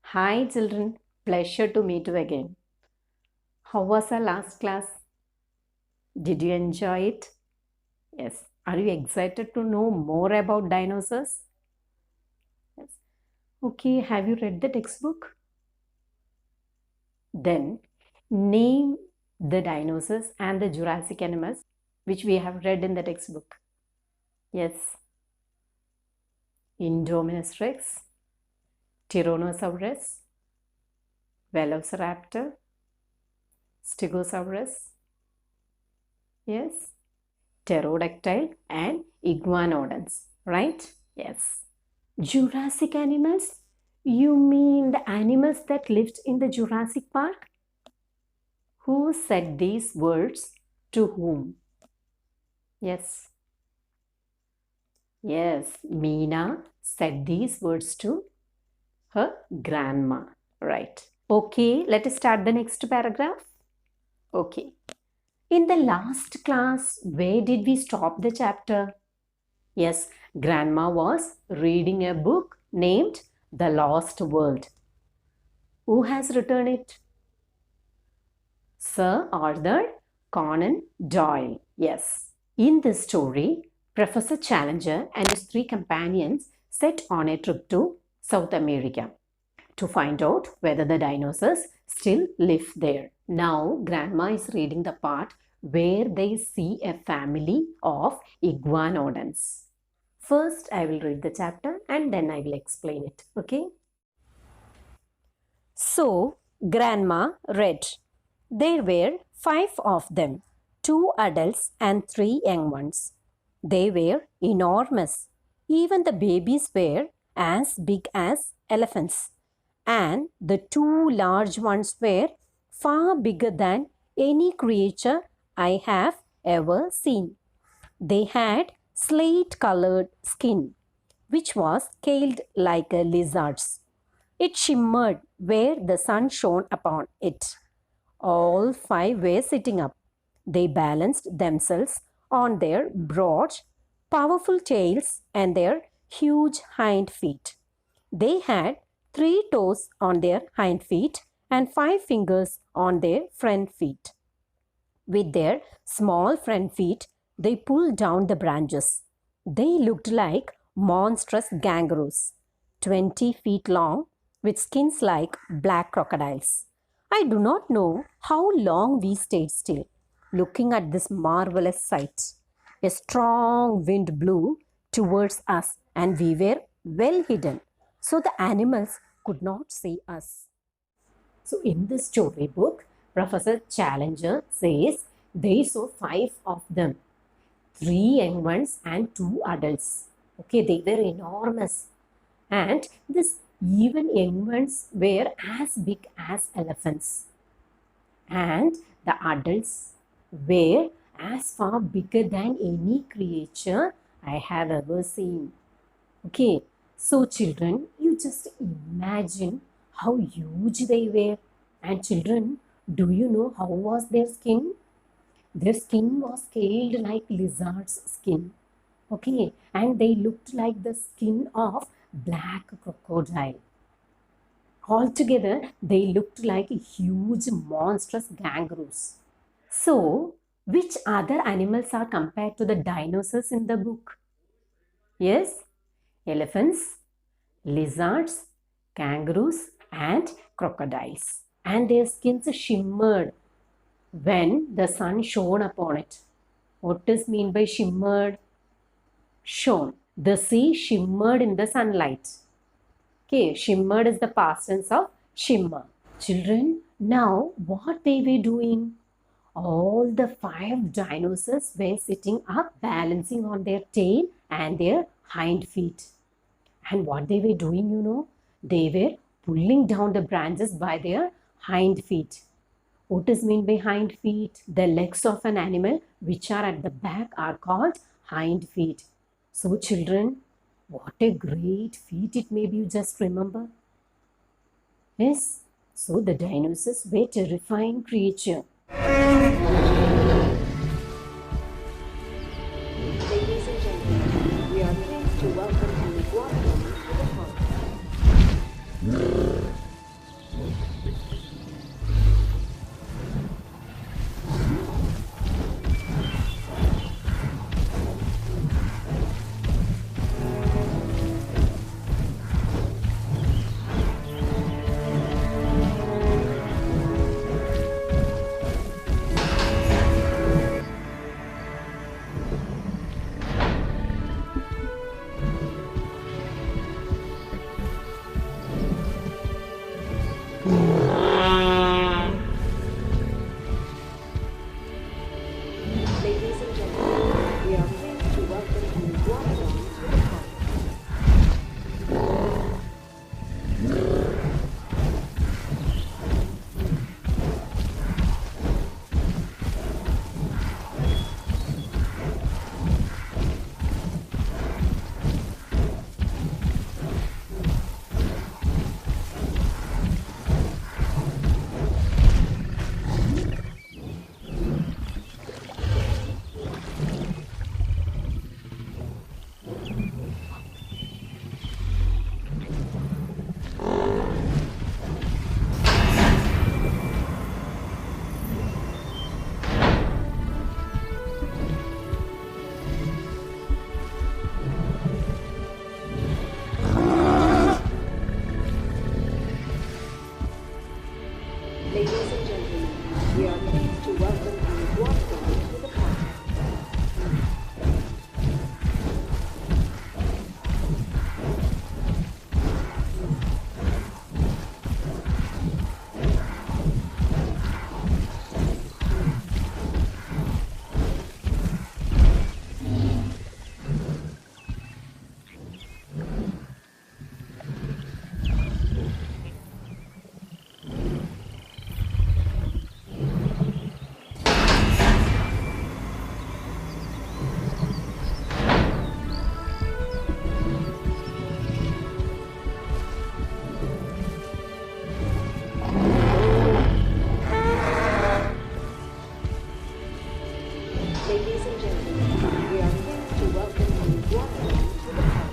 Hi children, pleasure to meet you again. How was our last class? Did you enjoy it? Yes. Are you excited to know more about dinosaurs? Yes. Okay, have you read the textbook? Then name the dinosaurs and the Jurassic animals which we have read in the textbook. Yes. Indominus Rex, Tyrannosaurus, Velociraptor, Stegosaurus. Yes. Pterodactyl and iguanodons, right? Yes. Jurassic animals? You mean the animals that lived in the Jurassic Park? Who said these words to whom? Yes. Yes, Meena said these words to her grandma, right? Okay, let us start the next paragraph. Okay. In the last class, where did we stop the chapter? Yes, Grandma was reading a book named The Lost World. Who has written it? Sir Arthur Conan Doyle. Yes. In this story, Professor Challenger and his three companions set on a trip to South America to find out whether the dinosaurs still live there. Now, Grandma is reading the part where they see a family of iguanodons. First, I will read the chapter and then I will explain it. Okay? So, Grandma read. There were 5 of them, 2 adults and 3 young ones. They were enormous. Even the babies were as big as elephants. And the 2 large ones were far bigger than any creature I have ever seen. They had slate colored skin, which was scaled like a lizard's. It shimmered where the sun shone upon it. All 5 were sitting up. They balanced themselves on their broad, powerful tails and their huge hind feet. They had 3 toes on their hind feet and 5 fingers on their front feet. With their small front feet, they pulled down the branches. They looked like monstrous kangaroos, 20 feet long, with skins like black crocodiles. I do not know how long we stayed still, looking at this marvelous sight. A strong wind blew towards us, and we were well hidden, so the animals could not see us. So, in this storybook, Professor Challenger says they saw 5 of them, 3 young ones and 2 adults. Okay, they were enormous. And this even young ones were as big as elephants. And the adults were as far bigger than any creature I have ever seen. Okay, so children, you just imagine how huge they were. And children, do you know how was their skin? Their skin was scaled like lizard's skin. Okay, and they looked like the skin of black crocodile. Altogether, they looked like huge monstrous kangaroos. So, which other animals are compared to the dinosaurs in the book? Yes, elephants, lizards, kangaroos, and crocodiles. And their skins shimmered when the sun shone upon it. What does mean by shimmered? Shone. The sea shimmered in the sunlight. Okay, shimmered is the past tense of shimmer. Children, now what they were doing? All the 5 dinosaurs were sitting up, balancing on their tail and their hind feet. And what they were doing, you know, they were pulling down the branches by their hind feet. What is meant by hind feet? The legs of an animal which are at the back are called hind feet. So children, what a great feat it may be, you just remember. Yes, so the dinosaurs were terrifying creature. Ladies and gentlemen, we are pleased to welcome an iguana to the park. Ladies and gentlemen, we are pleased to welcome our water dog to the park. Ladies and gentlemen, we are pleased to welcome our water dog to the park.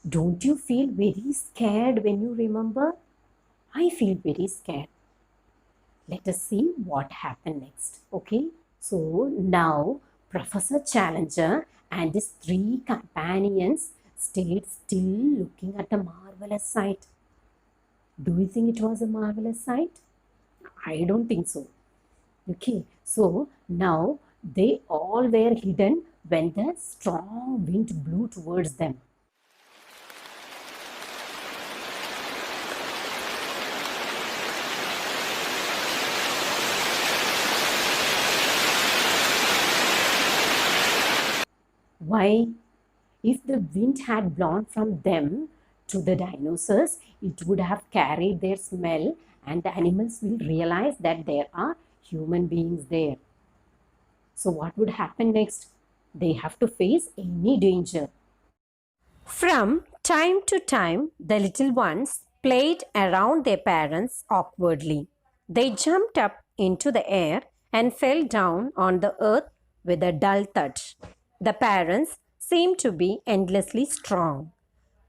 Don't you feel very scared when you remember? I feel very scared. Let us see what happened next. Okay, so now Professor Challenger and his three companions stayed still looking at the marvelous sight. Do you think it was a marvelous sight? I don't think so. Okay, so now they all were hidden when the strong wind blew towards them. Why? If the wind had blown from them to the dinosaurs, it would have carried their smell, and the animals will realize that there are human beings there. So, what would happen next? They have to face any danger. From time to time, the little ones played around their parents awkwardly. They jumped up into the air and fell down on the earth with a dull thud. The parents seemed to be endlessly strong.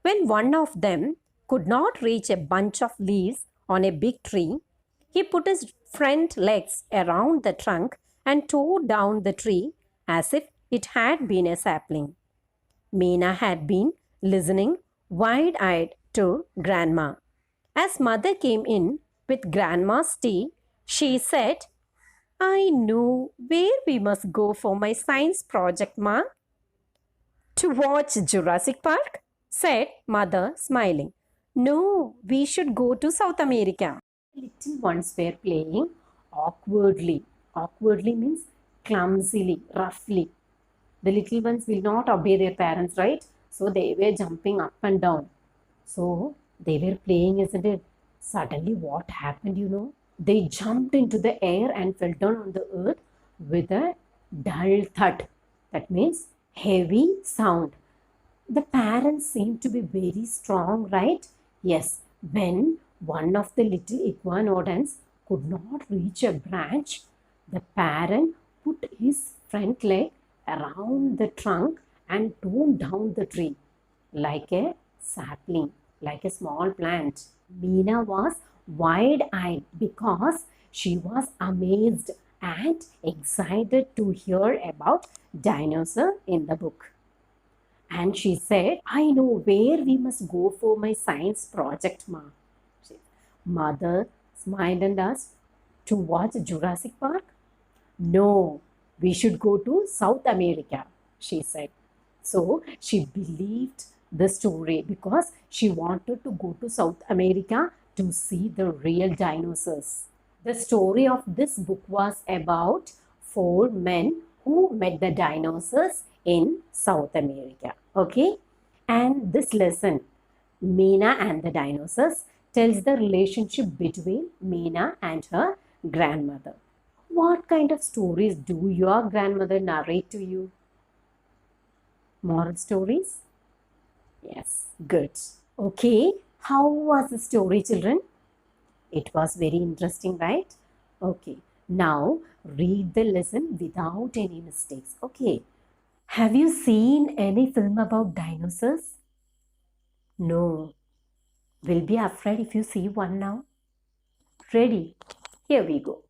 When one of them could not reach a bunch of leaves on a big tree, he put his front legs around the trunk and tore down the tree as if it had been a sapling. Meena had been listening wide eyed to Grandma. As mother came in with Grandma's tea, she said, I know where we must go for my science project, Ma. To watch Jurassic Park? Said mother, smiling. No, we should go to South America. Little ones were playing awkwardly. Awkwardly means clumsily, roughly. The little ones will not obey their parents, right? So they were jumping up and down. So they were playing, isn't it? Suddenly, what happened, you know? They jumped into the air and fell down on the earth with a dull thud. That means heavy sound. The parents seemed to be very strong, right? Yes, when one of the little iguanodons could not reach a branch, the parent put his front leg around the trunk and tore down the tree like a sapling, like a small plant. Meena was wide eyed because she was amazed and excited to hear about dinosaur in the book. And she said, I know where we must go for my science project, Ma. Mother smiled and asked, to watch Jurassic Park? No, we should go to South America, she said. So she believed the story because she wanted to go to South America to see the real dinosaurs. The story of this book was about four men who met the dinosaurs in South America. Okay, and this lesson, Meena and the dinosaurs, tells the relationship between Meena and her grandmother. What kind of stories do your grandmother narrate to you? Moral stories? Yes, good. Okay, how was the story, children? It was very interesting, right? Okay, now read the lesson without any mistakes. Okay, have you seen any film about dinosaurs? No. Will be afraid if you see one now. Ready? Here we go.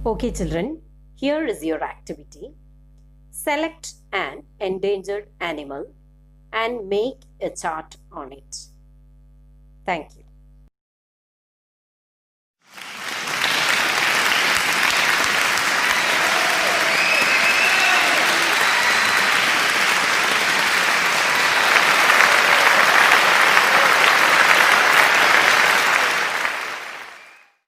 Okay, children, here is your activity. Select an endangered animal and make a chart on it. Thank you.